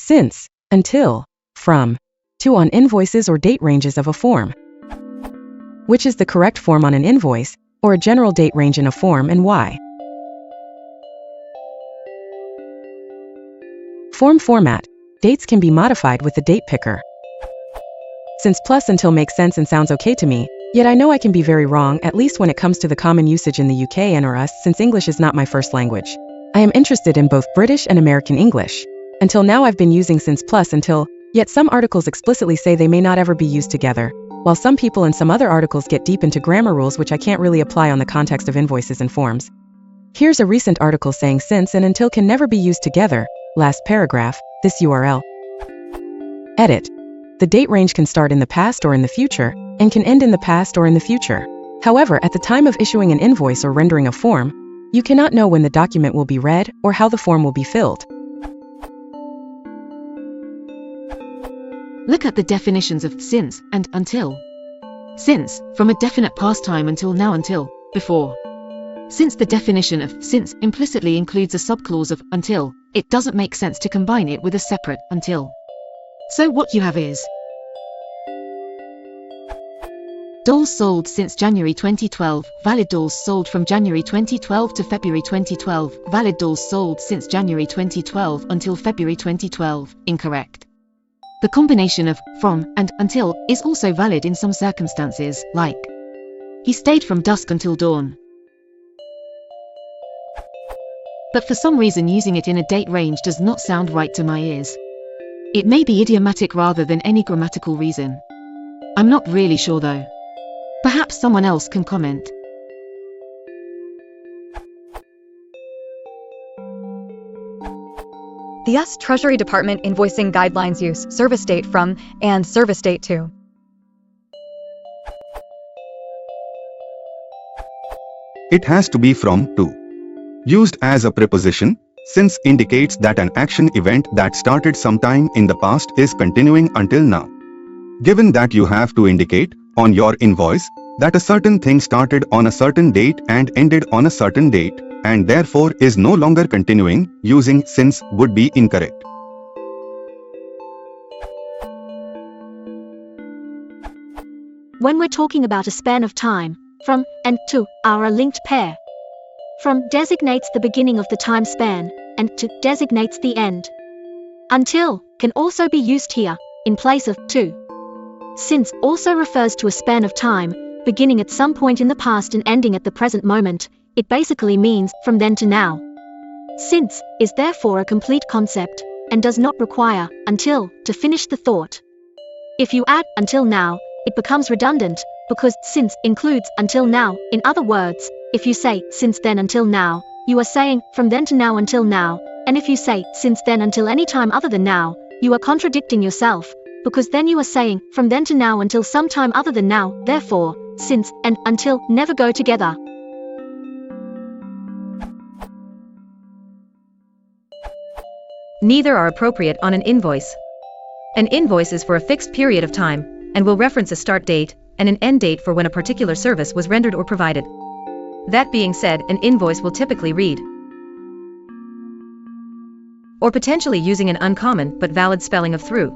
since, until, from, to on invoices or date ranges of a form. Which is the correct form on an invoice, or a general date range in a form, and why? Form format. Dates can be modified with the date picker. Since plus until makes sense and sounds okay to me, yet I know I can be very wrong, at least when it comes to the common usage in the UK and or us, since English is not my first language. I am interested in both British and American English. Until now I've been using since plus until, yet some articles explicitly say they may not ever be used together, while some people in some other articles get deep into grammar rules which I can't really apply on the context of invoices and forms. Here's a recent article saying since and until can never be used together, last paragraph, this URL. Edit. The date range can start in the past or in the future, and can end in the past or in the future. However, at the time of issuing an invoice or rendering a form, you cannot know when the document will be read or how the form will be filled. Look at the definitions of since and until. Since, from a definite past time until now until, before. Since the definition of since implicitly includes a subclause of until, it doesn't make sense to combine it with a separate until. So what you have is dolls sold since January 2012, valid dolls sold from January 2012 to February 2012, valid dolls sold since January 2012 until February 2012, incorrect. The combination of from and until is also valid in some circumstances, like he stayed from dusk until dawn. But for some reason using it in a date range does not sound right to my ears. It may be idiomatic rather than any grammatical reason. I'm not really sure though. Perhaps someone else can comment. The U.S. Treasury Department invoicing guidelines use service date from and service date to. It has to be from to. Used as a preposition, since indicates that an action event that started sometime in the past is continuing until now. Given that you have to indicate, on your invoice, that a certain thing started on a certain date and ended on a certain date, and therefore is no longer continuing, using since would be incorrect. When we're talking about a span of time, from and to are a linked pair. From designates the beginning of the time span, and to designates the end. Until can also be used here, in place of to. Since also refers to a span of time, beginning at some point in the past and ending at the present moment. It basically means from then to now. Since is therefore a complete concept, and does not require until to finish the thought. If you add until now, it becomes redundant, because since includes until now. In other words, if you say since then until now, you are saying from then to now until now, and if you say since then until any time other than now, you are contradicting yourself, because then you are saying from then to now until some time other than now. Therefore, since and until never go together. Neither are appropriate on an invoice. An invoice is for a fixed period of time, and will reference a start date and an end date for when a particular service was rendered or provided. That being said, an invoice will typically read, or potentially using an uncommon but valid spelling of through.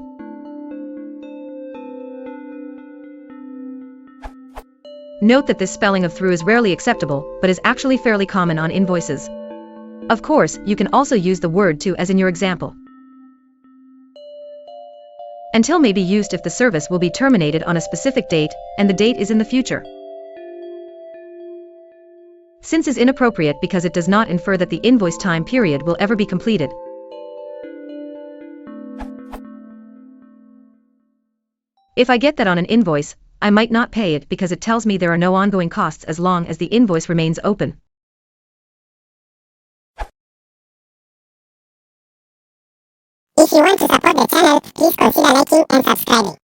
Note that this spelling of through is rarely acceptable, but is actually fairly common on invoices. Of course, you can also use the word to as in your example. Until may be used if the service will be terminated on a specific date, and the date is in the future. Since is inappropriate because it does not infer that the invoice time period will ever be completed. If I get that on an invoice, I might not pay it because it tells me there are no ongoing costs as long as the invoice remains open. If you want to support the channel, please consider liking and subscribing.